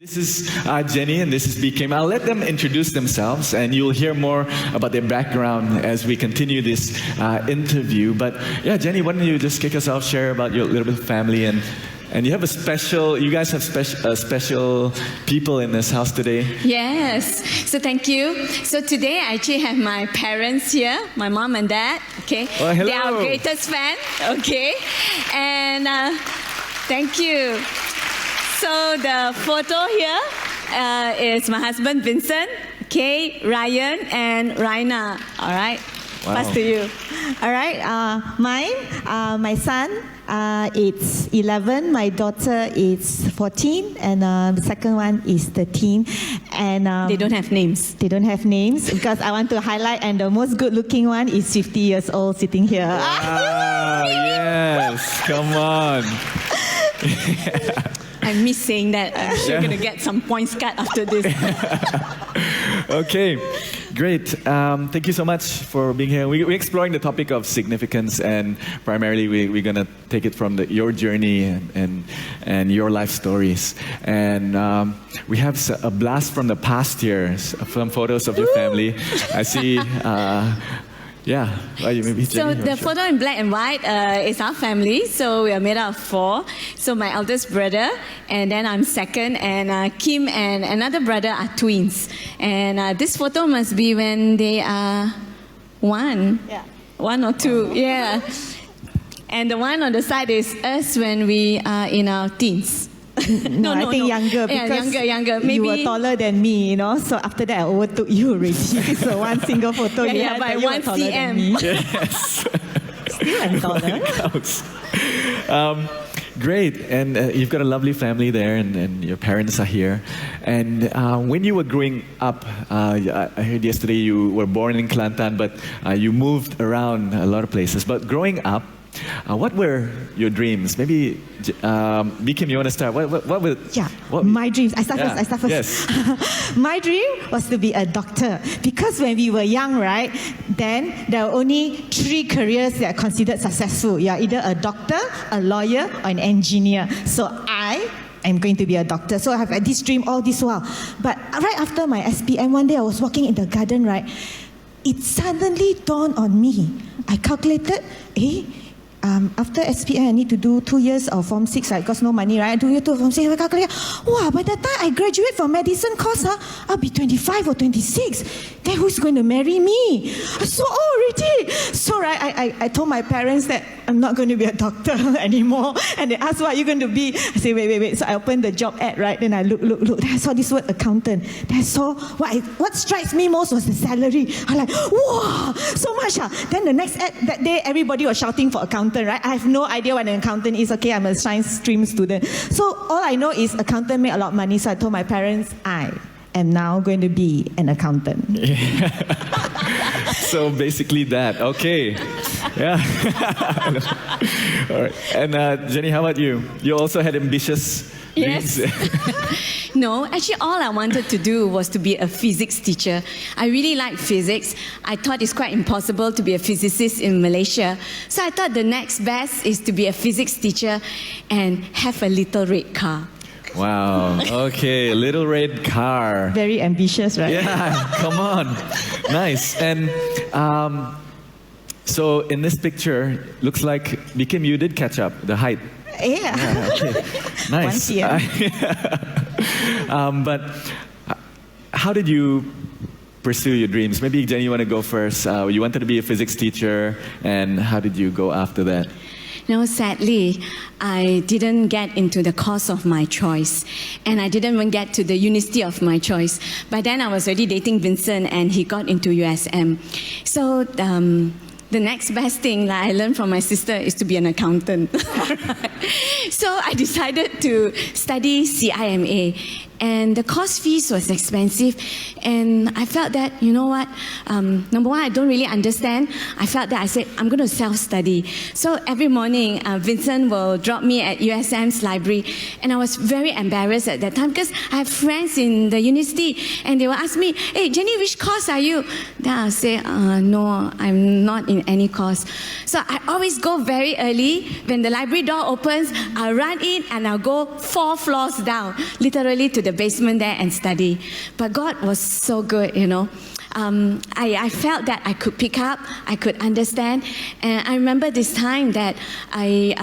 This is Jenny and this is BKM. I'll let them introduce themselves and you'll hear more about their background as we continue this interview. But yeah, Jenny, why don't you just kick us off, share about your little bit of family and you have you guys have special people in this house today. Yes, so thank you. So today I actually have my parents here, my mom and dad, okay? Oh, hello. They are our greatest fan, okay? And thank you. So the photo here is my husband Vincent, okay, Ryan and Raina. All right, wow. Pass to you. All right, mine, my son, it's 11, my daughter is 14, and the second one is 13. And They don't have names. They don't have names because I want to highlight, and the most good-looking one is 50 years old sitting here. Wow, yes, come on. I miss saying that. I'm sure you're going to get some points cut after this. Okay, great. Thank you so much for being here. We're exploring the topic of significance, and primarily we're going to take it from your journey and your life stories. And we have a blast from the past here, some photos of your family. I see... yeah, maybe So Jenny, the photo in black and white is our family. So we are made up of 4. So my eldest brother, and then I'm second, and Kim and another brother are twins. And this photo must be when they are 1. Yeah. 1 or 2, yeah. And the one on the side is us when we are in our teens. No, I think younger because younger. Maybe you were taller than me, you know. So after that, I overtook you already. So one single photo, yeah, you by had, 1 taller than cm. me. Yes. Still, I'm taller. Counts. Great, and you've got a lovely family there, and your parents are here. And when you were growing up, I heard yesterday you were born in Kelantan, but you moved around a lot of places. But growing up, what were your dreams? Maybe, BKM, you want to start? What were... Yeah, my dreams. I start first. Yes. My dream was to be a doctor. Because when we were young, right, then there were only 3 careers that are considered successful. You're either a doctor, a lawyer, or an engineer. So I am going to be a doctor. So I have had this dream all this while. But right after my SPM, one day I was walking in the garden, right, it suddenly dawned on me. I calculated, after SPM, I need to do 2 years of Form 6, right? Because no money, right? I do 2 years of Form 6. I calculate, wow, by the time I graduate from medicine course, I'll be 25 or 26. Then who's going to marry me? I'm so old already. So, right, I told my parents that I'm not going to be a doctor anymore. And they asked, what are you going to be? I said, wait. So I opened the job ad, right? Then I look. Then I saw this word accountant. Then I saw, what strikes me most was the salary. I'm like, wow, so much. Then the next ad, that day, everybody was shouting for accountant. Right? I have no idea what an accountant is. Okay, I'm a science stream student. So all I know is accountant make a lot of money. So I told my parents, I am now going to be an accountant. Yeah. So basically that. Okay. Yeah. All right. And Jenny, how about you? You also had ambitious Yes. dreams? No, actually all I wanted to do was to be a physics teacher. I really like physics. I thought it's quite impossible to be a physicist in Malaysia. So I thought the next best is to be a physics teacher and have a little red car. Wow. Okay, little red car. Very ambitious, right? Yeah, come on. Nice. And so in this picture, looks like BKM, you did catch up the height. Yeah. Okay. Nice. Once, yeah. But how did you pursue your dreams? Maybe Jenny, you want to go first. You wanted to be a physics teacher, and how did you go after that? No, sadly, I didn't get into the course of my choice, and I didn't even get to the university of my choice. By then, I was already dating Vincent, and he got into USM. So the next best thing that I learned from my sister is to be an accountant. So I decided to study CIMA. And the course fees was expensive. And I felt that, you know what, number one, I don't really understand. I felt that I said, I'm going to self-study. So every morning, Vincent will drop me at USM's library. And I was very embarrassed at that time because I have friends in the university. And they will ask me, hey, Jenny, which course are you? Then I'll say, no, I'm not in any course. So I always go very early. When the library door opens, I'll run in and I'll go 4 floors down, literally to the the basement there and study. But God was so good, I felt that I could pick up, I could understand. And I remember this time that I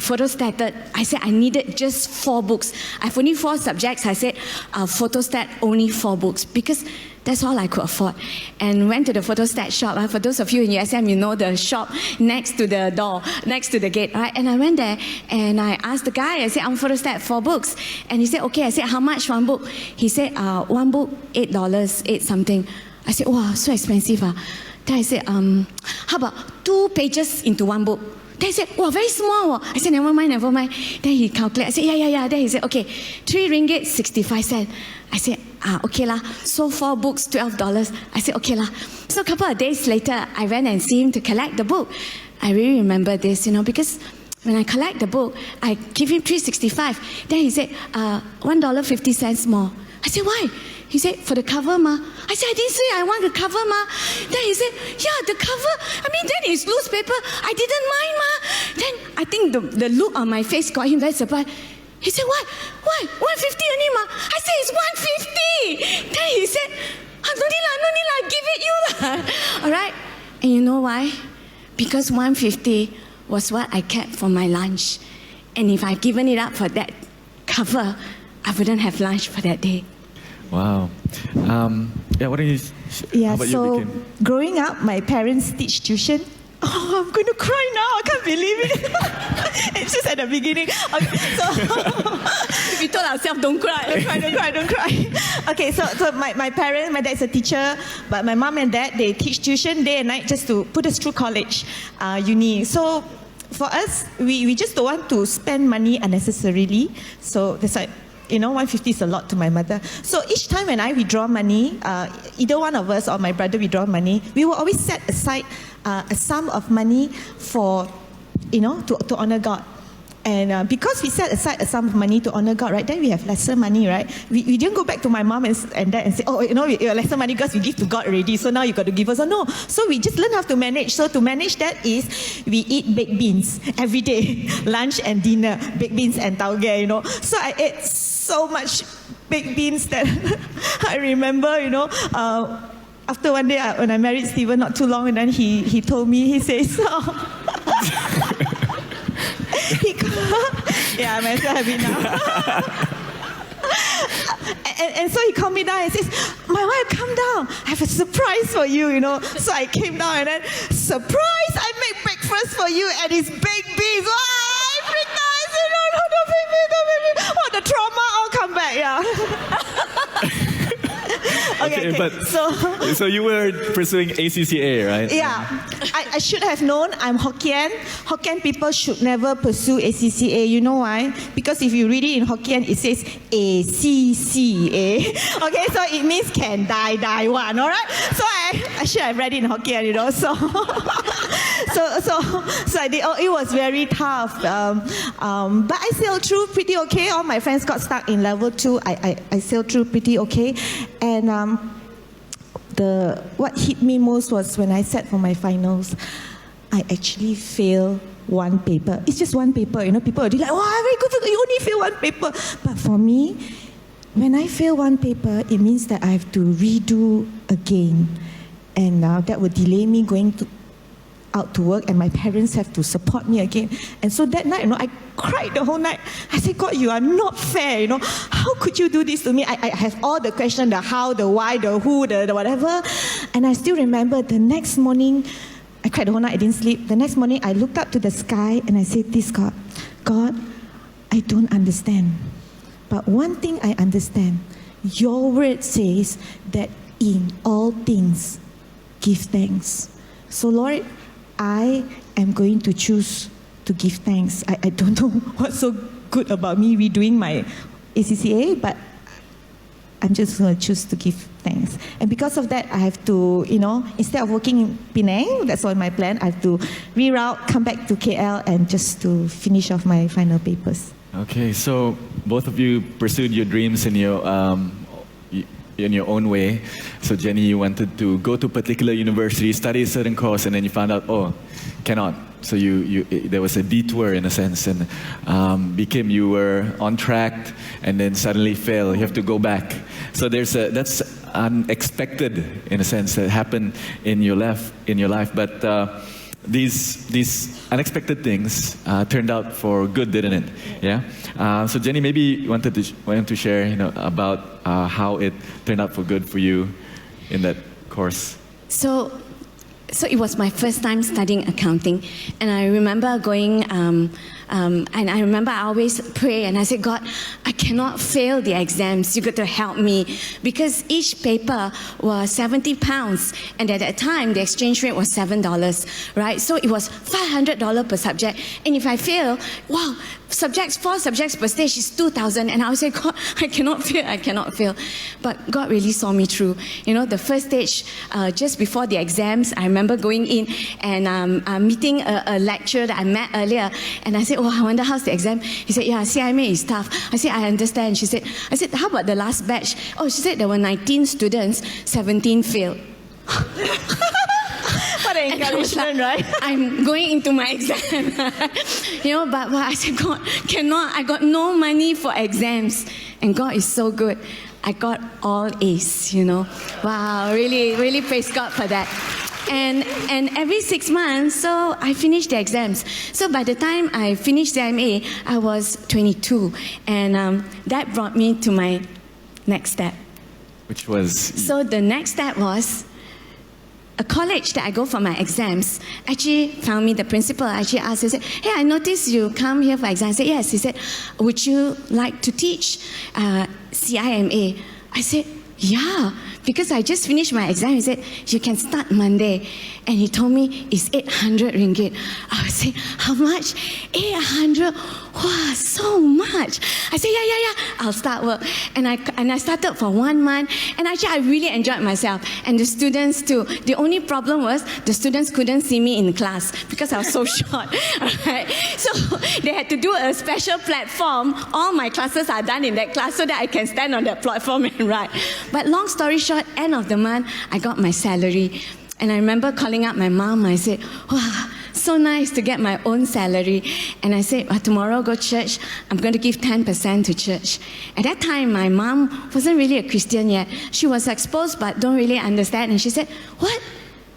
photostated. I said I needed just 4 books. I have only 4 subjects. I said photostat only 4 books because that's all I could afford. And went to the photostat shop. For those of you in USM, you know the shop next to the door, next to the gate, right? And I went there and I asked the guy, I said, I'm photostat 4 books. And he said, okay. I said, how much 1 book? He said, 1 book, $8, 8 something. I said, wow, so expensive. Then I said, how about 2 pages into 1 book? Then he said, wow, very small. I said, never mind. Then he calculated. I said, yeah. Then he said, okay, 3 ringgit, 65 cents. I said, okay lah. So 4 books, $12. I said, okay lah. So a couple of days later, I went and see him to collect the book. I really remember this, because when I collect the book, I give him $3.65. Then he said, $1.50 more. I said, why? He said, for the cover, ma. I said, I didn't say I want the cover, ma. Then he said, yeah, the cover. Then it's loose paper. I didn't mind, ma. Then I think the look on my face got him very surprised. He said, what? Why? 150 only, ma. I said, it's 150. Then he said, no need lah, give it you lah. All right? And you know why? Because 150 was what I kept for my lunch. And if I'd given it up for that cover, I wouldn't have lunch for that day. Wow. What do you? How about so you became? growing up, my parents teach tuition. Oh, I'm going to cry now. I can't believe it. It's just at the beginning. Okay, so We told ourselves, don't cry. don't cry. Okay, so my parents, my dad's a teacher, but my mom and dad, they teach tuition day and night just to put us through college, uni. So for us, we just don't want to spend money unnecessarily. So that's like, 150 is a lot to my mother. So each time when I withdraw money, either one of us or my brother withdraw money, we will always set aside a sum of money for, to honor God. And because we set aside a sum of money to honor God, right, then we have lesser money, right? We didn't go back to my mom and dad and say, oh, we have lesser money because we give to God already, so now you got to give us. Oh, no. So we just learn how to manage. So to manage that is we eat baked beans every day, lunch and dinner, baked beans and tauge, So I ate so much baked beans that I remember, after one day when I married Stephen not too long, and then he told me, he says, yeah, I'm still having now. and so he called me down and says, my wife, come down. I have a surprise for you, So I came down and then, surprise, I make breakfast for you and it's baked beans. Oh, I freaked out. I said, no, don't make me. Oh, the trauma all come back, yeah. Okay, but so you were pursuing ACCA, right? Yeah, I should have known. I'm Hokkien. Hokkien people should never pursue ACCA. You know why? Because if you read it in Hokkien, it says ACCA. Okay, so it means can die one. All right. So I should have read it in Hokkien. So so I did. Oh, it was very tough. But I sailed through pretty okay. All my friends got stuck in level 2. I sailed through pretty okay. And what hit me most was when I sat for my finals, I actually failed 1 paper. It's just 1 paper, People are like, "Wow, very good! You only fail 1 paper." But for me, when I fail 1 paper, it means that I have to redo again, and that would delay me going out to work, and my parents have to support me again. And so that night, I cried the whole night. I said, God, you are not fair, How could you do this to me? I have all the questions, the how, the why, the who, the whatever. And I still remember the next morning, I cried the whole night, I didn't sleep. The next morning, I looked up to the sky and I said, this God, I don't understand. But one thing I understand, your word says that in all things, give thanks. So Lord, I am going to choose to give thanks. I don't know what's so good about me redoing my ACCA, but I'm just going to choose to give thanks. And because of that, I have to, instead of working in Penang, that's all my plan, I have to reroute, come back to KL, and just to finish off my final papers. Okay, so both of you pursued your dreams in your own way. So Jenny, you wanted to go to a particular university, study a certain course, and then you found out, cannot. So there was a detour in a sense, and you were on track, and then suddenly fail. You have to go back. So that's unexpected in a sense that happened in your life. But these unexpected things turned out for good, didn't it? Yeah. So Jenny, maybe you wanted to share, about how it turned out for good for you in that course. So it was my first time studying accounting, and I remember going, and I remember I always pray, and I said, God, I cannot fail the exams. You got to help me, because each paper was 70 pounds, and at that time the exchange rate was $7, right? So it was $500 per subject, and if I fail, wow, 4 subjects per stage is 2,000, and I would say, God, I cannot fail. But God really saw me through. The first stage, just before the exams, I remember going in and meeting a lecturer that I met earlier, and I said, oh, I wonder how's the exam? He said, yeah, CIMA is tough. I said, I understand. I said, how about the last batch? Oh, she said there were 19 students, 17 failed. What an encouragement, right? I'm going into my exam. But I said, God, I got no money for exams. And God is so good. I got all A's, Wow, really, really praise God for that. And every 6 months, so I finished the exams. So by the time I finished the MA, I was 22. And that brought me to my next step. Which was? So the next step was, a college that I go for my exams actually found me, the principal actually asked, he said, hey, I noticed you come here for exams. I said, yes. He said, would you like to teach CIMA? I said, yeah, because I just finished my exam. He said, you can start Monday. And he told me it's 800 ringgit. I was saying, how much? 800? Wow, so much. I said, yeah, I'll start work. And I started for 1 month. And actually, I really enjoyed myself. And the students too. The only problem was the students couldn't see me in class because I was so short. Right? So they had to do a special platform. All my classes are done in that class so that I can stand on that platform and write. But long story short, end of the month, I got my salary. And I remember calling up my mom. I said, wow, so nice to get my own salary. And I said, tomorrow go church. I'm going to give 10% to church. At that time, my mom wasn't really a Christian yet. She was exposed but don't really understand. And she said, what?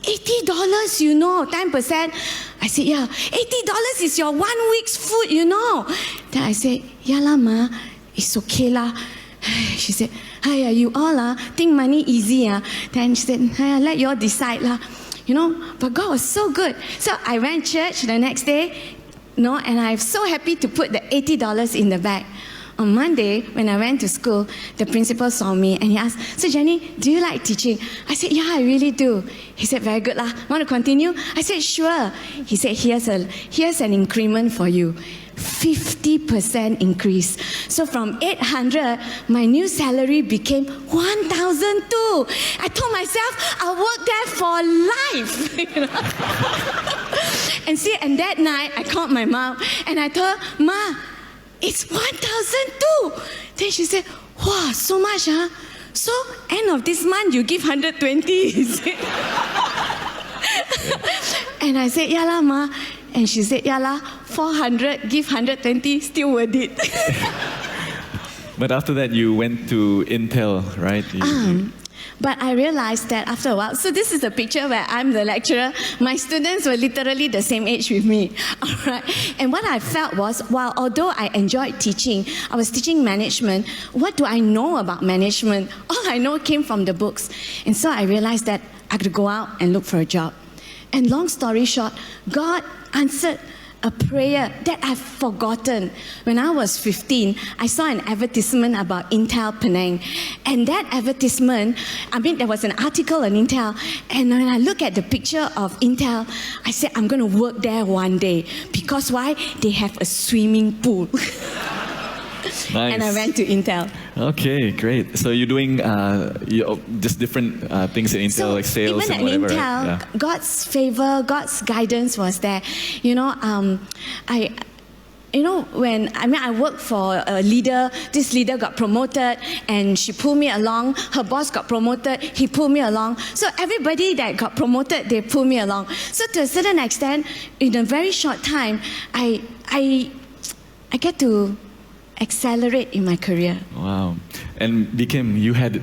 $80, 10%? I said, yeah, $80 is your 1 week's food, Then I said, yeah lah, ma, it's okay lah. She said, hey, you all think money easy. Then she said, hey, let you all decide lah. But God was so good. So I went to church the next day, and I'm so happy to put the $80 in the bag. On Monday, when I went to school, the principal saw me and he asked, so Jenny, do you like teaching? I said, yeah, I really do. He said, very good lah. Want to continue? I said, sure. He said, here's an increment for you. 50% increase. So from 800, my new salary became 1,002. I told myself, I'll work there for life. And that night, I called my mom and I told her, Ma, it's 1,002. Then she said, wow, so much, huh? So end of this month, you give 120, is it? And I said, yeah lah, Ma. And she said, yeah lah, 400, give 120, still worth it. But after that, you went to Intel, right? But I realized that after a while, so this is a picture where I'm the lecturer. My students were literally the same age with me. All right. And what I felt was, although I enjoyed teaching, I was teaching management. What do I know about management? All I know came from the books. And so I realized that I could go out and look for a job. And long story short, God answered a prayer that I've forgotten. When I was 15, I saw an advertisement about Intel Penang. And that advertisement, there was an article on Intel. And when I look at the picture of Intel, I said, I'm going to work there one day. Because why? They have a swimming pool. Nice. And I went to Intel. Okay, great. So you're doing just different things in Intel, so like sales even and whatever, at Intel, right? Yeah. God's favor, God's guidance was there. when I worked for a leader, this leader got promoted and she pulled me along. Her boss got promoted, he pulled me along. So everybody that got promoted, they pulled me along. So to a certain extent, in a very short time, I get to accelerate in my career. Wow. And Bikim, you had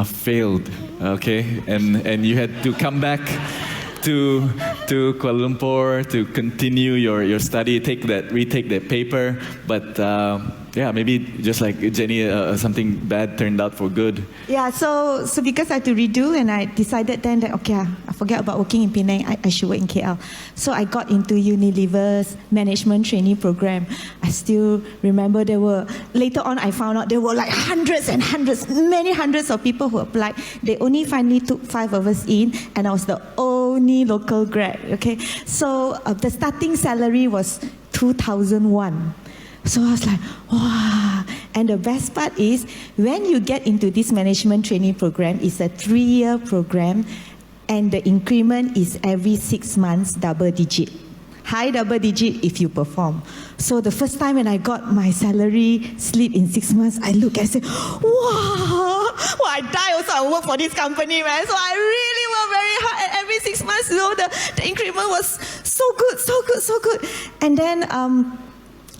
failed, okay? And you had to come back to Kuala Lumpur to continue your study, retake that paper. But maybe just like Jenny, something bad turned out for good. Yeah, so because I had to redo, and I decided then that, okay, I forget about working in Penang, I should work in KL. So I got into Unilever's management trainee program. I still remember later on I found out there were like hundreds and hundreds, many hundreds of people who applied. They only finally took 5 of us in, and I was the only local grad, okay? So the starting salary was 2,001. So I was like, wow. And the best part is, when you get into this management training program, it's a 3-year program, and the increment is every 6 months, double digit. High double digit if you perform. So the first time when I got my salary slip in 6 months, I look and say, wow, well, I die also, I work for this company, man. So I really work very hard, and every 6 months, the increment was so good, so good, so good. And then,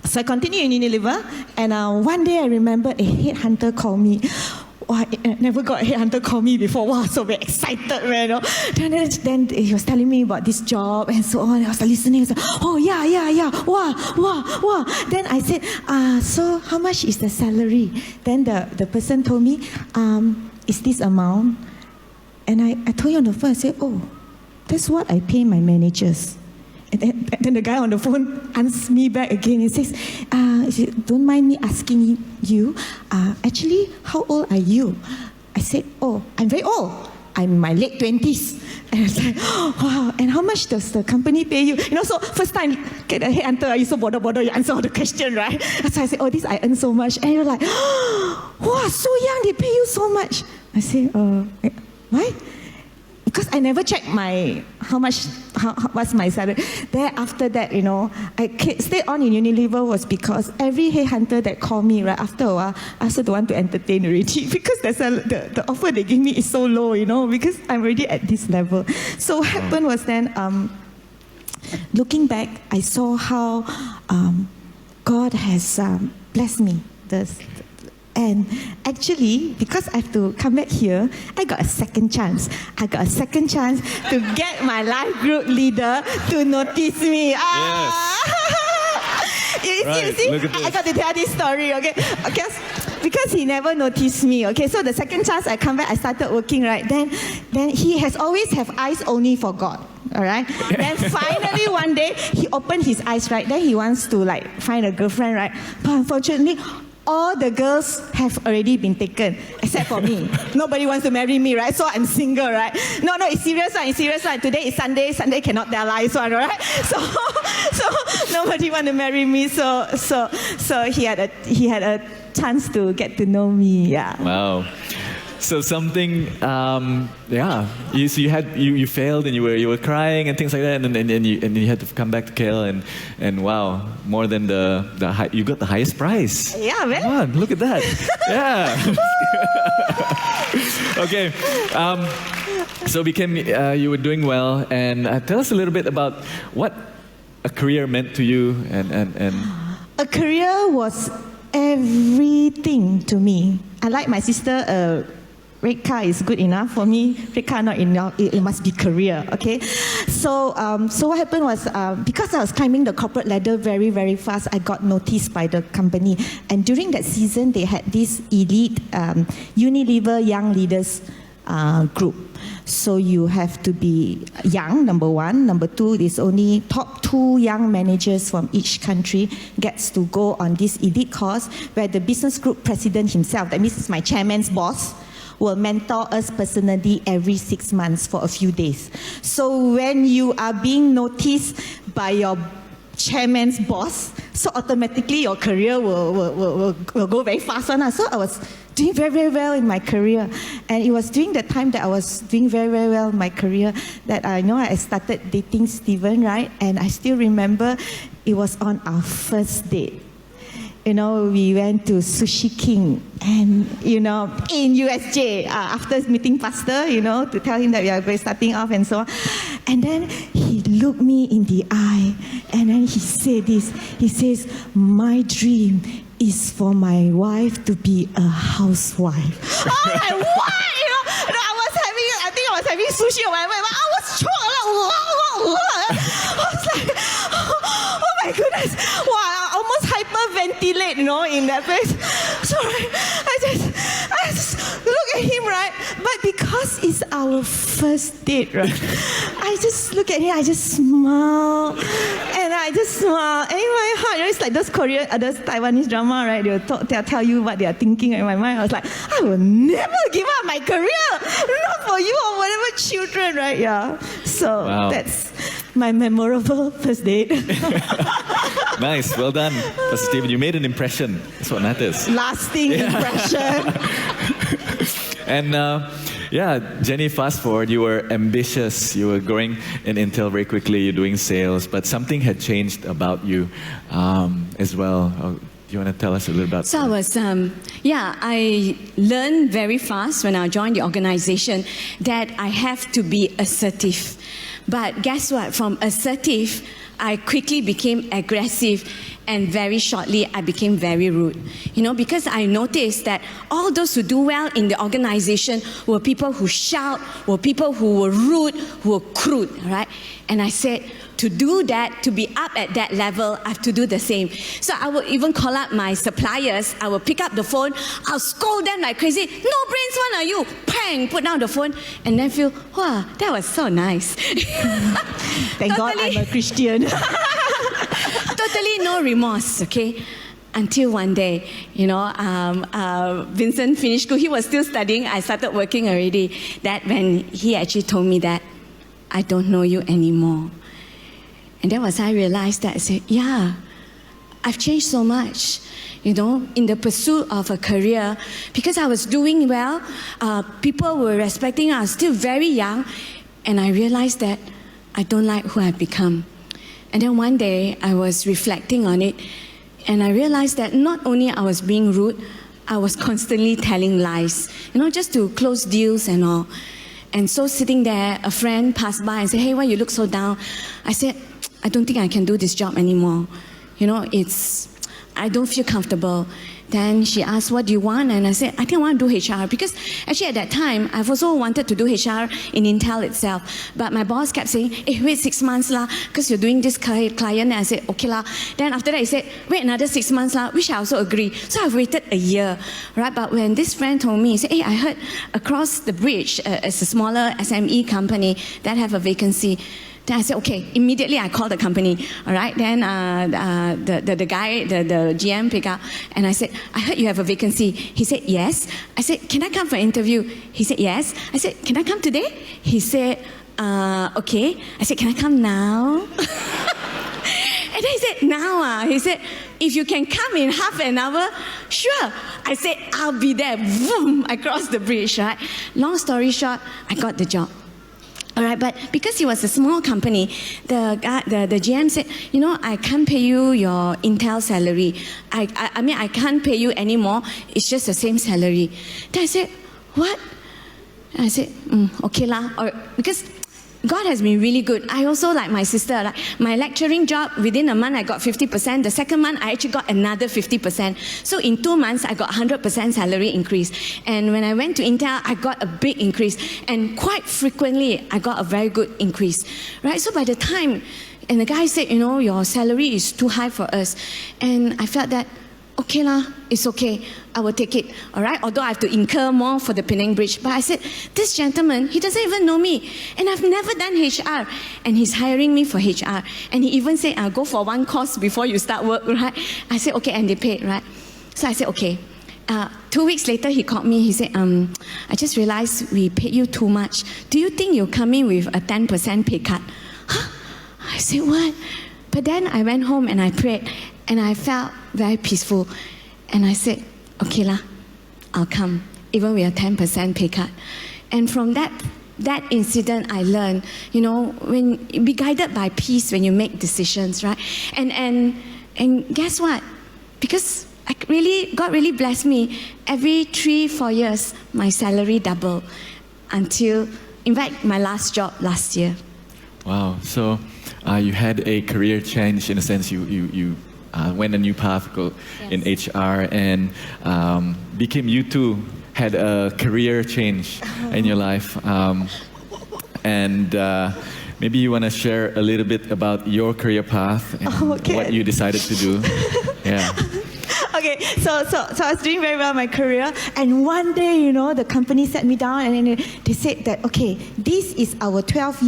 so I continued in Unilever, and one day I remember a headhunter called me. Oh, I never got a headhunter call me before. Wow, so very excited, man. Then he was telling me about this job and so on. I was listening. I was like, oh, yeah. Wow. Then I said, so how much is the salary? Then the person told me, it's this amount. And I told you on the phone, I said, oh, that's what I pay my managers. And then the guy on the phone answers me back again and says, don't mind me asking you, actually, how old are you? I said, oh, I'm very old. I'm in my late 20s. And I was like, oh, wow, and how much does the company pay you? So first time, get a headhunter, you so bother, you answer all the question, right? So I said, oh, this I earn so much. And you're like, oh, wow, so young, they pay you so much. I said, why? Because I never checked what's my salary. Then after that, I stayed on in Unilever was because every headhunter that called me, right, after a while, I also don't want to entertain already because the offer they give me is so low, because I'm already at this level. So what happened was then, looking back, I saw how God has blessed me. And actually, because I have to come back here, I got a second chance. I got a second chance to get my life group leader to notice me. You see, I got to tell this story, okay? Because he never noticed me, okay? So the second chance I come back, I started working, right? Then he has always have eyes only for God. All right. Then finally one day he opened his eyes, right? Then he wants to find a girlfriend, right? But unfortunately, all the girls have already been taken, except for me. Nobody wants to marry me, right? So I'm single, right? No, it's serious one. Today is Sunday. Sunday cannot tell lies one, right? So nobody want to marry me. So he had a chance to get to know me. Yeah. Wow. So something, you failed and you were crying and things like that, and then you had to come back to KL and wow, more than you got the highest prize. Yeah, man. Come on, look at that. Yeah. Okay. So you were doing well, and tell us a little bit about what a career meant to you and. A career was everything to me. Unlike my sister, red car is good enough for me. Red car not enough. It must be career. Okay. So what happened was because I was climbing the corporate ladder very, very fast, I got noticed by the company. And during that season, they had this elite Unilever Young Leaders group. So you have to be young, number one. Number two, there's only top 2 young managers from each country gets to go on this elite course where the business group president himself, that means it's my chairman's boss, will mentor us personally every 6 months for a few days. So when you are being noticed by your chairman's boss, so automatically your career will go very fast. So I was doing very, very well in my career. And it was during the time that I was doing very, very well in my career that I started dating Stephen, right? And I still remember it was on our first date. You know, we went to Sushi King and, you know, in USJ, after meeting pastor, you know, to tell him that we are starting off and so on. And then he looked me in the eye and then he said this. He says, my dream is for my wife to be a housewife. I'm like, what? You know, I think I was having sushi or whatever, but I was shocked. I was like, oh my goodness. Wow, I almost hyperventilate, you know, in that place. So I just look at him, right? But because it's our first date, right? I just look at him, I just smile. And I just smile. And in my heart, you know, it's like those Korean, those Taiwanese drama, right? They'll tell you what they are thinking. In my mind, I was like, I will never give up my career. Not for you or whatever children, right? Yeah. So that's my memorable first date. Nice, well done, Pastor Stephen. You made an impression. That's what matters. Lasting impression. And Jenny, fast forward, you were ambitious. You were growing in Intel very quickly. You're doing sales, but something had changed about you as well. Do you want to tell us a little about that? So I was, I learned very fast when I joined the organization that I have to be assertive. But guess what? From assertive, I quickly became aggressive, and very shortly I became very rude. You know, because I noticed that all those who do well in the organization were people who shout, were people who were rude, who were crude, right? And I said, to do that, to be up at that level, I have to do the same. So I would even call up my suppliers. I will pick up the phone. I'll scold them like crazy. No brains, one are you? Bang, put down the phone, and then feel, wow, that was so nice. Thank God I'm a Christian. Totally no remorse, okay? Until one day, you know, Vincent finished school. He was still studying. I started working already. That when he actually told me that, I don't know you anymore. And that was I realized that I said, yeah, I've changed so much, you know, in the pursuit of a career. Because I was doing well, people were respecting us. I was still very young, and I realized that I don't like who I've become. And then one day, I was reflecting on it, and I realized that not only I was being rude, I was constantly telling lies, you know, just to close deals and all. And so sitting there, a friend passed by and said, hey, why you look so down? I said, I don't think I can do this job anymore. You know, I don't feel comfortable. Then she asked, what do you want? And I said, I think I want to do HR. Because actually at that time, I've also wanted to do HR in Intel itself. But my boss kept saying, hey, wait 6 months lah, because you're doing this client. And I said, okay lah. Then after that, he said, wait another 6 months lah, which I also agree. So I've waited a year, right? But when this friend told me, he said, hey, I heard across the bridge, it's a smaller SME company that have a vacancy. Then I said, okay, immediately I called the company, all right? Then the guy, the GM picked up, and I said, I heard you have a vacancy. He said, yes. I said, can I come for an interview? He said, yes. I said, can I come today? He said, okay. I said, can I come now? And then he said, now? He said, if you can come in half an hour, sure. I said, I'll be there. Boom, I crossed the bridge, right? Long story short, I got the job. All right, but because it was a small company, the GM said, you know, I can't pay you your Intel salary. I mean, I can't pay you anymore. It's just the same salary. Then I said, what? And I said, okay lah. Or because God has been really good. I also, like my sister, like my lecturing job, within a month I got 50%. The second month I actually got another 50%. So in 2 months I got 100% salary increase. And when I went to Intel, I got a big increase. And quite frequently I got a very good increase. Right? So by the time, and the guy said, you know, your salary is too high for us. And I felt that, okay lah, it's okay, I will take it, all right? Although I have to incur more for the Penang Bridge. But I said, this gentleman, he doesn't even know me. And I've never done HR. And he's hiring me for HR. And he even said, go for one course before you start work, right? I said, okay, and they paid, right? So I said, okay. 2 weeks later, he called me. He said, I just realized we paid you too much. Do you think you'll come in with a 10% pay cut? Huh? I said, what? But then I went home and I prayed. And I felt very peaceful. And I said, okay lah, I'll come, even with a 10% pay cut. And from that that incident, I learned, when be guided by peace when you make decisions, right? And guess what? Because God really blessed me. Every 3-4 years, my salary doubled until, in fact, my last job last year. Wow. So you had a career change in a sense. You went a new path in HR and you too had a career change in your life. And maybe you want to share a little bit about your career path and what you decided to do. Yeah. Okay, so I was doing very well in my career, and one day, the company sat me down and then they said that, okay, this is our 12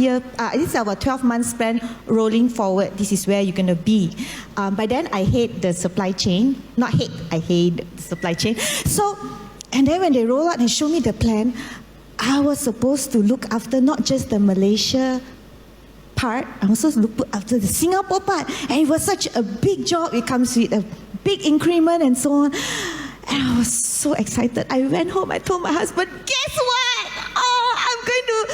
months plan rolling forward. This is where you're going to be. By then, I hate the supply chain. I hate the supply chain. So, and then when they roll out and show me the plan, I was supposed to look after not just the Malaysia part, I was supposed to look after the Singapore part. And it was such a big job. It comes with a big increment and so on. And I was so excited. I went home, I told my husband, guess what? Oh, I'm going to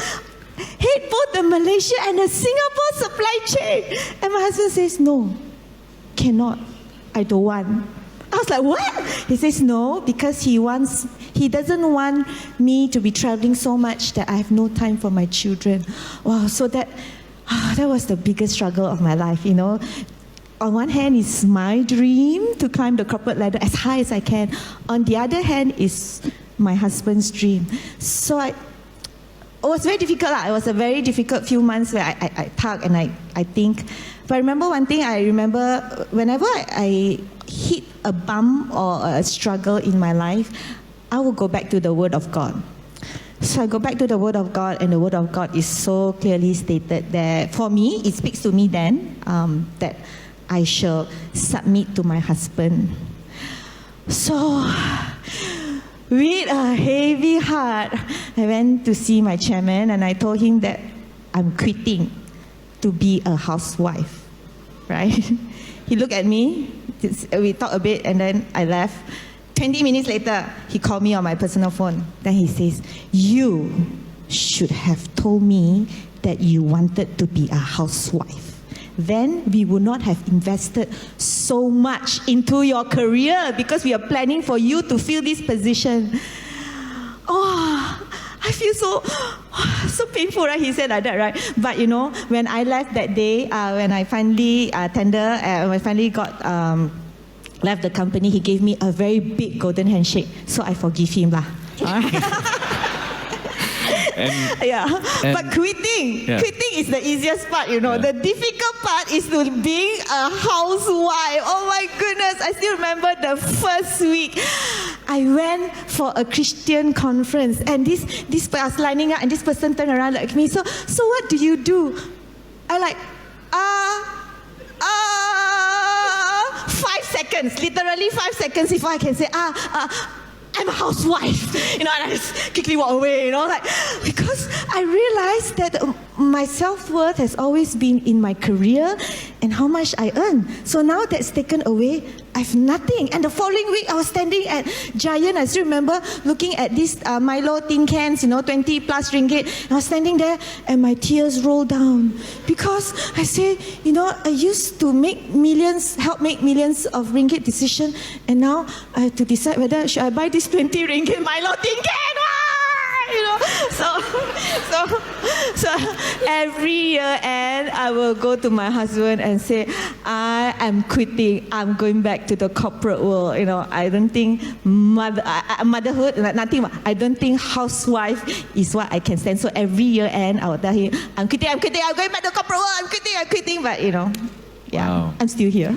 hate both the Malaysia and the Singapore supply chain. And my husband says, no, cannot. I don't want. I was like, what? He says no, because he doesn't want me to be traveling so much that I have no time for my children. Wow, so that was the biggest struggle of my life, On one hand, it's my dream to climb the corporate ladder as high as I can. On the other hand, is my husband's dream. So it was very difficult. It was a very difficult few months where I tug and I think. But I remember one thing, whenever I hit a bump or a struggle in my life, I will go back to the Word of God. So I go back to the Word of God, and the Word of God is so clearly stated that, for me, it speaks to me then, that I shall submit to my husband. So, with a heavy heart, I went to see my chairman and I told him that I'm quitting to be a housewife, right? He looked at me, we talked a bit, and then I left. 20 minutes later, he called me on my personal phone. Then he says, you should have told me that you wanted to be a housewife. Then we would not have invested so much into your career, because we are planning for you to fill this position. Oh, I feel so painful, right? He said like that, right? But when I left that day, when I finally left the company, he gave me a very big golden handshake. So I forgive him lah. But quitting is the easiest part, The difficult part is to being a housewife. Oh my goodness, I still remember the first week. I went for a Christian conference, and this I was lining up, and this person turned around like me. So what do you do? I like, 5 seconds, literally 5 seconds before I can say, I'm a housewife, and I just quickly walk away, because I realized that my self-worth has always been in my career and how much I earn. So now that's taken away, I have nothing. And the following week, I was standing at Giant. I still remember looking at these Milo tin cans, 20 plus ringgit. I was standing there and my tears rolled down, because I said, I used to help make millions of ringgit decision, and now I have to decide whether should I buy this 20 ringgit Milo tin can. So every year end, I will go to my husband and say, I am quitting. I'm going back to the corporate world. I don't think motherhood, nothing. I don't think housewife is what I can stand. So every year end, I will tell him, I'm quitting. I'm going back to the corporate world. I'm quitting. But wow. I'm still here.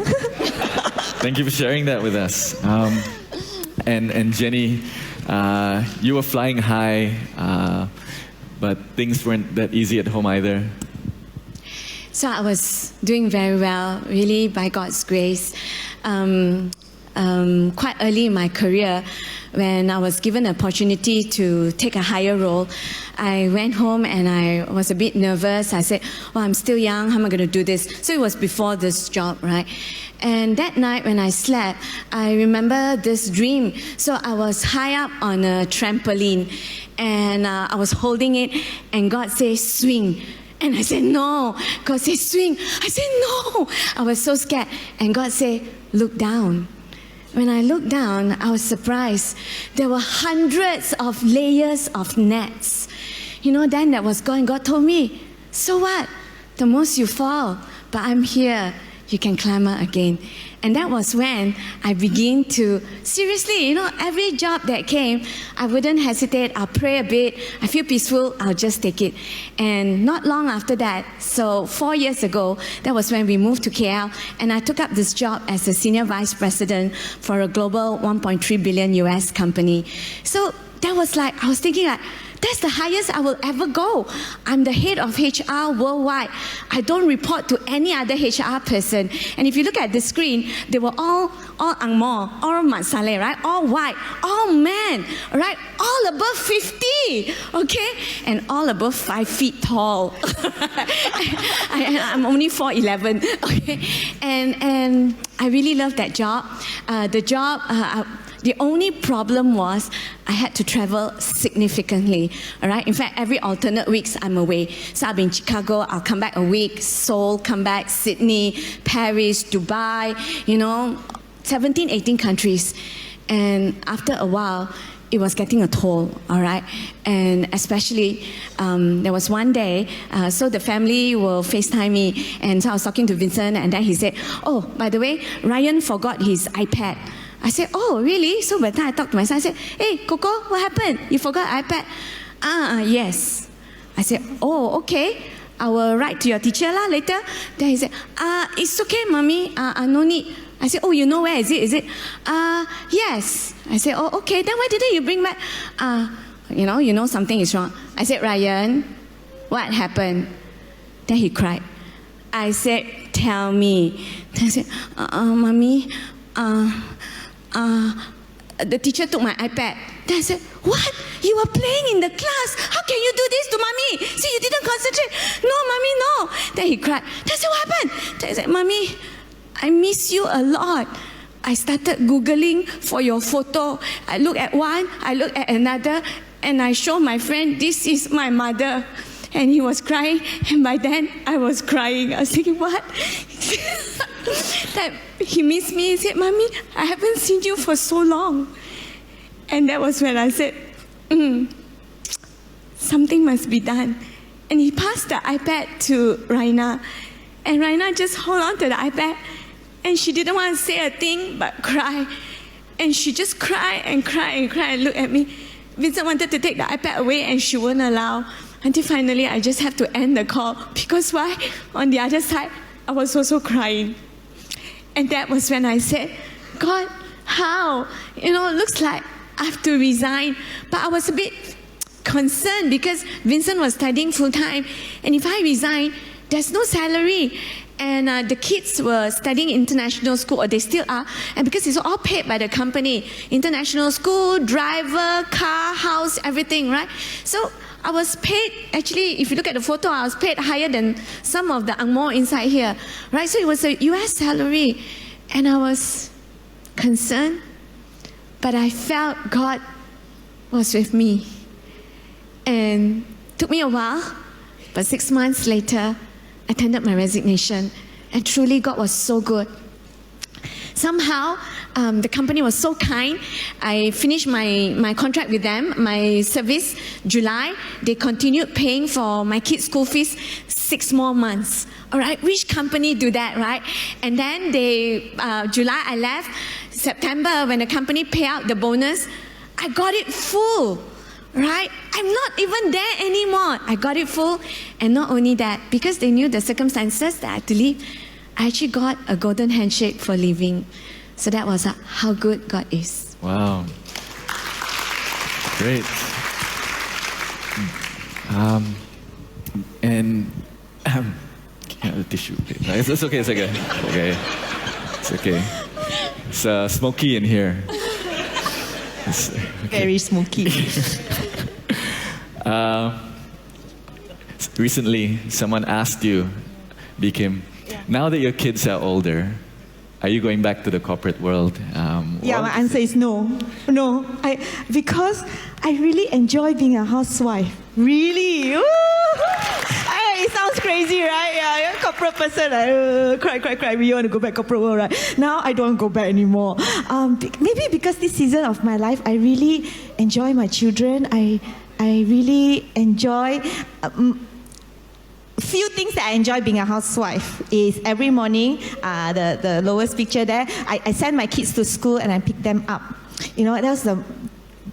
Thank you for sharing that with us. And Jenny, you were flying high, but things weren't that easy at home either. So I was doing very well, really, by God's grace. Quite early in my career, when I was given an opportunity to take a higher role, I went home and I was a bit nervous. I said, I'm still young, how am I going to do this? So it was before this job, right? And that night when I slept, I remember this dream. So I was high up on a trampoline and I was holding it and God said, swing. And I said, no. God said, swing. I said, no. I was so scared. And God said, look down. When I looked down, I was surprised. There were hundreds of layers of nets. You know, then that was gone. God told me, so what? The most you fall, but I'm here. You can climb up again. And that was when I began to, seriously, you know, every job that came, I wouldn't hesitate. I'll pray a bit. I feel peaceful. I'll just take it. And not long after that, so 4 years ago, that was when we moved to KL. And I took up this job as a senior vice president for a global 1.3 billion US company. So that was like, I was thinking like, that's the highest I will ever go. I'm the head of HR worldwide. I don't report to any other HR person. And if you look at the screen, they were all Ang Mo, all Mat Salleh, right? All white, all men, right? All above 50, okay? And all above 5 feet tall. I'm only 4'11", okay? And I really loved that job. The only problem was I had to travel significantly, all right? In fact, every alternate weeks I'm away. So I'll be in Chicago, I'll come back a week, Seoul, come back, Sydney, Paris, Dubai, you know, 17, 18 countries. And after a while, it was getting a toll, all right? And especially, there was one day, so the family will FaceTime me, and so I was talking to Vincent, and then he said, oh, by the way, Ryan forgot his iPad. I said, oh, really? So by the time I talked to my son, I said, hey, Coco, what happened? You forgot iPad? Yes. I said, oh, okay. I will write to your teacher later. Then he said, it's okay, Mommy. No need. I said, oh, you know where is it? Is it? Yes. I said, oh, okay. Then why didn't you bring back? You know something is wrong. I said, Ryan, what happened? Then he cried. I said, tell me. Then I said, Mommy, the teacher took my iPad. Then I said, what? You were playing in the class. How can you do this to Mommy? See, you didn't concentrate. No, Mommy, no. Then he cried. Then I said, what happened? Then I said, Mommy, I miss you a lot. I started Googling for your photo. I look at one, I look at another, and I show my friend, this is my mother. And he was crying, and by then I was crying. I was thinking, what? That he missed me. He said, Mommy, I haven't seen you for so long. And that was when I said, something must be done. And he passed the iPad to Raina. And Raina just held on to the iPad. And she didn't want to say a thing but cry. And she just cried and cried and cried and looked at me. Vincent wanted to take the iPad away and she wouldn't allow. Until finally I just have to end the call. Because why? On the other side, I was also crying. And that was when I said, God, how? You know, it looks like I have to resign. But I was a bit concerned because Vincent was studying full-time. And if I resign, there's no salary. And the kids were studying international school, or they still are. And because it's all paid by the company, international school, driver, car, house, everything, right? So I was paid, actually, if you look at the photo, I was paid higher than some of the Ang Mo inside here, right? So it was a US salary. And I was concerned, but I felt God was with me. And it took me a while, but 6 months later, I tendered my resignation, and truly God was so good. Somehow, the company was so kind. I finished my contract with them, my service, July. They continued paying for my kids' school fees 6 more months. All right, which company do that, right? And then July I left. September, when the company paid out the bonus, I got it full. Right? I'm not even there anymore. I got it full. And not only that, because they knew the circumstances that I had to leave, I actually got a golden handshake for leaving. So that was how good God is. Wow. Great. The tissue. It's okay, it's okay. Okay. It's okay. It's smoky in here. Okay. Very smoky. Recently, someone asked you, Bikim, now that your kids are older, are you going back to the corporate world? Yeah, my answer is no. No, because I really enjoy being a housewife. Really. Woo! It sounds crazy, right? Yeah, corporate person, cry. We want to go back corporate world, right? Now I don't go back anymore. Maybe because this season of my life, I really enjoy my children. I really enjoy. Few things that I enjoy being a housewife is every morning, the lowest picture there, I send my kids to school and I pick them up. You know, that's the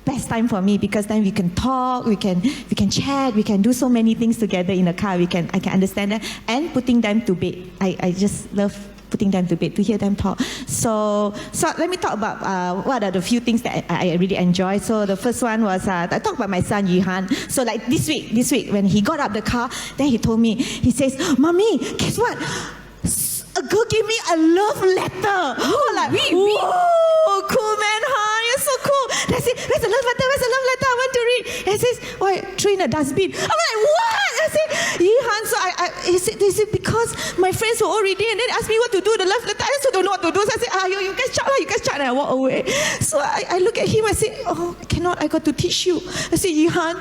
best time for me because then we can talk, we can chat, we can do so many things together in the car. I can understand that, and putting them to bed. I just love putting them to bed to hear them talk. So let me talk about what are the few things that I really enjoy. So the first one was I talked about my son Yihan. So like this week when he got out the car, then he told me, he says, "Mommy, guess what? A girl gave me a love letter." Oh, like, whoa, cool man, huh? You're so cool. I said, "Where's the love letter? Where's the love letter? I want to read." And he says, "Why, throw in a dustbin." I'm like, "What?" I said, "Yihan." So he said, because my friends were all reading and then asked me what to do the love letter. I also don't know what to do. So I said, you guys chat. And I walk away. So I look at him. I said, "Oh, I cannot. I got to teach you." I said, "Yihan,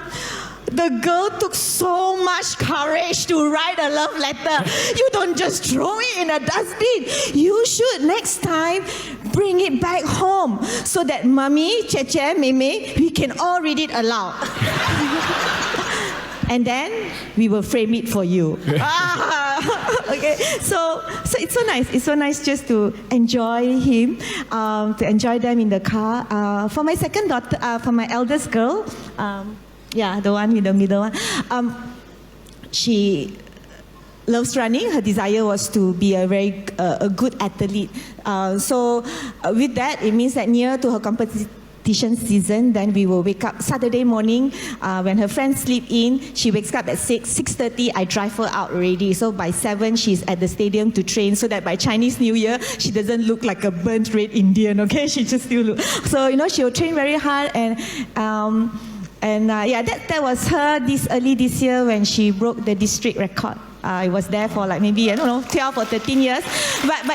the girl took so much courage to write a love letter. You don't just throw it in a dustbin. You should next time bring it back home so that Mommy, Cheche, Meme, we can all read it aloud." And then we will frame it for you. Okay, so it's so nice. It's so nice just to enjoy him, to enjoy them in the car. For my second daughter, for my eldest girl, the one with the middle one, she loves running. Her desire was to be a very good athlete. So with that, it means that near to her competition season, then we will wake up Saturday morning when her friends sleep in. She wakes up at 6:30. I drive her out already. So by 7, she's at the stadium to train so that by Chinese New Year, she doesn't look like a burnt red Indian, okay? She just still look. So, she will train very hard that was her early this year when she broke the district record. I was there for like maybe 12 or 13 years. But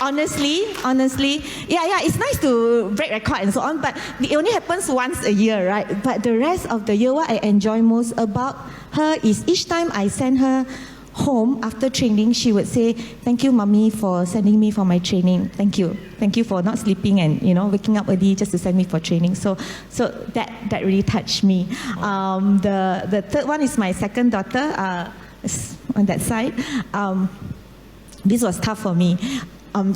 honestly, it's nice to break record and so on. But it only happens once a year, right? But the rest of the year, what I enjoy most about her is each time I send her home after training, she would say, "Thank you, Mommy, for sending me for my training. Thank you for not sleeping and waking up early just to send me for training." So that really touched me. The third one is my second daughter. On that side, this was tough for me.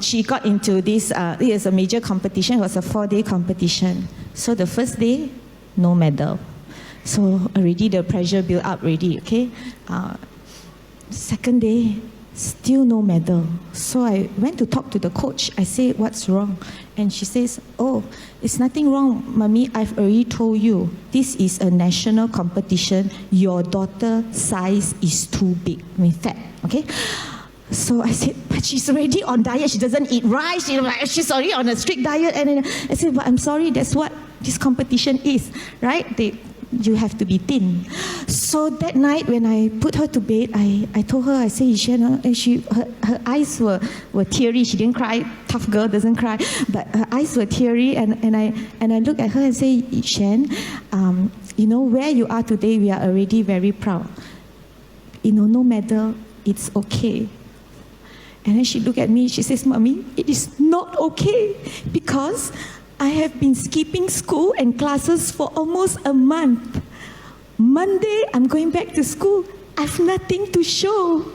She got into this. It was a major competition. It was a 4-day competition. So the first day, no medal. So already the pressure built up. Already, okay. Second day, still no medal. So I went to talk to the coach. I said, "What's wrong?" And she says, "Oh, it's nothing wrong, Mommy. I've already told you, this is a national competition. Your daughter's size is too big, fat, okay?" So I said, "But she's already on diet. She doesn't eat rice. She's already on a strict diet." And then I said, "But I'm sorry, that's what this competition is, right? You have to be thin." So that night when I put her to bed, I told her, I said, "Shen," her eyes were teary. She didn't cry. Tough girl doesn't cry, but her eyes were teary. And I looked at her and say, "Shen, where you are today, we are already very proud. No matter, it's okay." And then she looked at me. She says, "Mommy, it is not okay because I have been skipping school and classes for almost a month. Monday, I'm going back to school. I have nothing to show."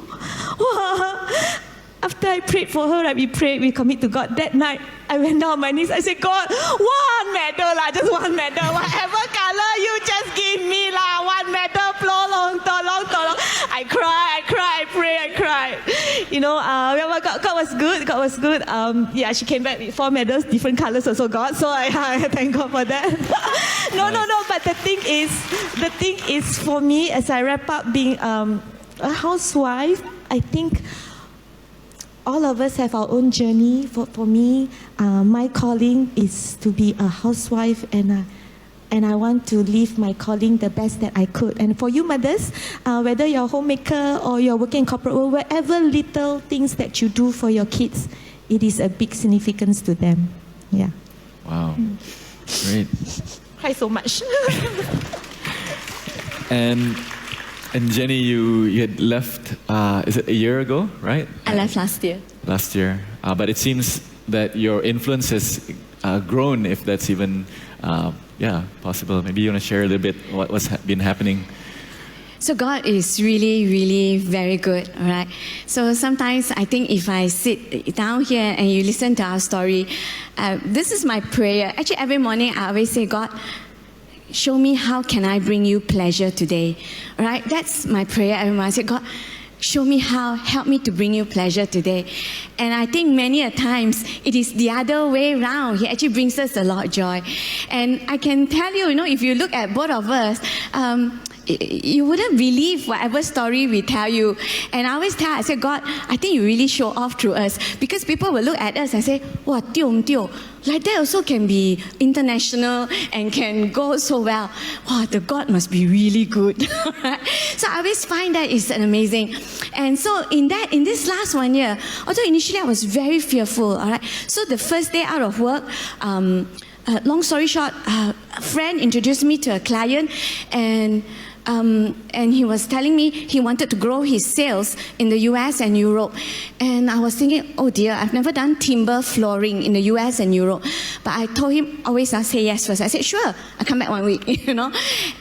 After I prayed for her, we prayed, we commit to God. That night, I went down on my knees. I said, "God, one medal, just one medal. Whatever color you just give me, one medal, long. I pray, I cried. God was good. God was good. She came back with 4 medals, different colors also got. So I thank God for that. No. But the thing is for me, as I wrap up being a housewife, I think all of us have our own journey. For me, my calling is to be a housewife, and I want to live my calling the best that I could. And for you mothers, whether you're a homemaker or you're working in corporate world, whatever little things that you do for your kids it is a big significance to them. Yeah. Wow. Great. Cry so much. And Jenny, you had left, is it a year ago, right? I left last year. Last year. But it seems that your influence has grown, if that's even possible. Maybe you want to share a little bit what's been happening. So God is really, really very good, all right? So sometimes I think if I sit down here and you listen to our story, this is my prayer. Actually, every morning I always say, God, show me how can I bring you pleasure today, all right? That's my prayer every morning. I say, God, show me how, help me to bring you pleasure today. And I think many a times it is the other way around. He actually brings us a lot of joy. And I can tell you, if you look at both of us, you wouldn't believe whatever story we tell you. And I always tell, I say, God, I think you really show off through us. Because people will look at us and say, wow, tio, like that also can be international and can go so well. Wow, the God must be really good. So I always find that is amazing. And so in this last 1 year, although initially I was very fearful, all right. So the first day out of work, long story short, a friend introduced me to a client, and he was telling me he wanted to grow his sales in the US and Europe. And I was thinking, oh dear, I've never done timber flooring in the US and Europe. But I told him, always I'll say yes first. I said, sure, I'll come back 1 week,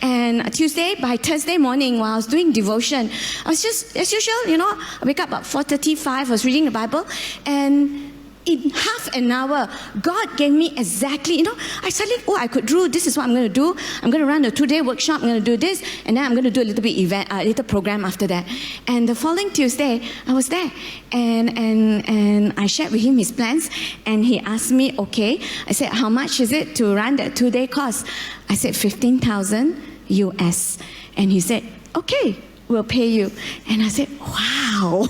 And by Thursday morning, while I was doing devotion, I was just, as usual, I wake up about 4:35, I was reading the Bible, and in half an hour, God gave me exactly, I suddenly, I could do, this is what I'm going to do. I'm going to run a 2-day workshop, I'm going to do this, and then I'm going to do a little bit a little program after that. And the following Tuesday, I was there, and I shared with him his plans, and he asked me, okay, I said, how much is it to run that 2-day course? I said, 15,000 US. And he said, okay, we'll pay you. And I said, wow.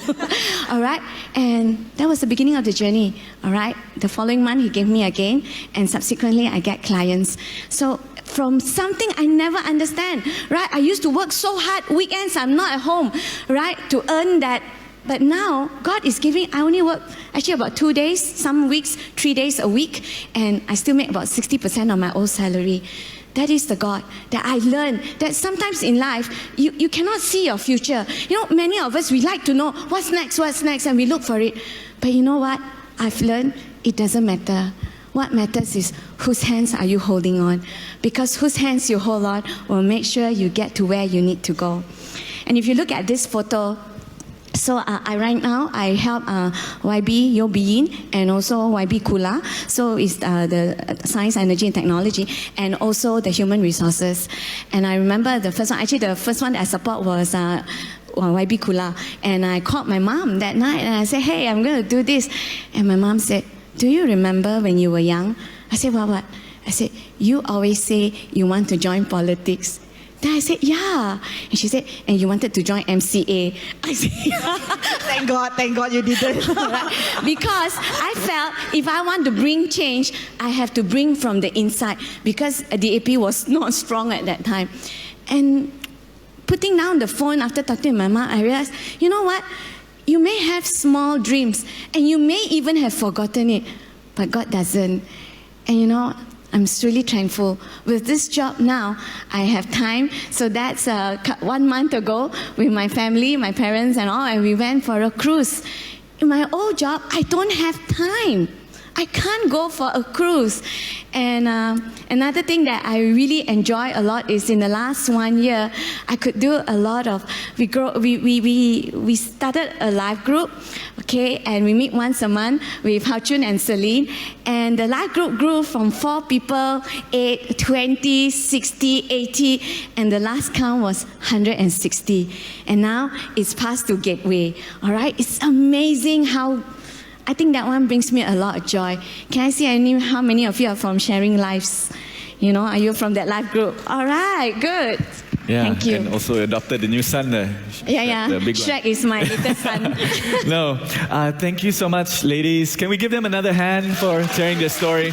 All right. And that was the beginning of the journey. All right. The following month, he gave me again. And subsequently, I get clients. So from something I never understand, right? I used to work so hard. Weekends, I'm not at home, right? To earn that. But now, God is giving, I only work actually about 2 days, some weeks, 3 days a week. And I still make about 60% of my old salary. That is the God that I learned that sometimes in life, you cannot see your future. Many of us, we like to know what's next, and we look for it. But you know what? I've learned it doesn't matter. What matters is whose hands are you holding on? Because whose hands you hold on will make sure you get to where you need to go. And if you look at this photo, so right now, I help YB Yeo Bee Yin and also YB Kula. So it's the science, energy, and technology, and also the human resources. And I remember the first one, actually the first one that I support was YB Kula. And I called my mom that night and I said, hey, I'm going to do this. And my mom said, do you remember when you were young? I said, what? I said, you always say you want to join politics. Then I said, yeah. And she said, and you wanted to join MCA. I said, yeah. Thank God you didn't. Because I felt if I want to bring change, I have to bring from the inside. Because the AP was not strong at that time. And putting down the phone after talking to my mom, I realized, you know what? You may have small dreams, and you may even have forgotten it, but God doesn't. And I'm really thankful. With this job now, I have time. So that's 1 month ago with my family, my parents and all, and we went for a cruise. In my old job, I don't have time. I can't go for a cruise. And another thing that I really enjoy a lot is in the last 1 year, I could do a lot of, we started a life group, okay, and we meet once a month with Hao Chun and Celine, and the life group grew from 4 people, 8, 20, 60, 80, and the last count was 160. And now it's passed to Gateway, all right? It's amazing how I think that one brings me a lot of joy. Can I see how many of you are from Sharing Lives? Are you from that life group? All right, good. Yeah, thank you. And also adopted a new son. Yeah. The big Shrek one. is my little son. No, thank you so much, ladies. Can we give them another hand for sharing their story?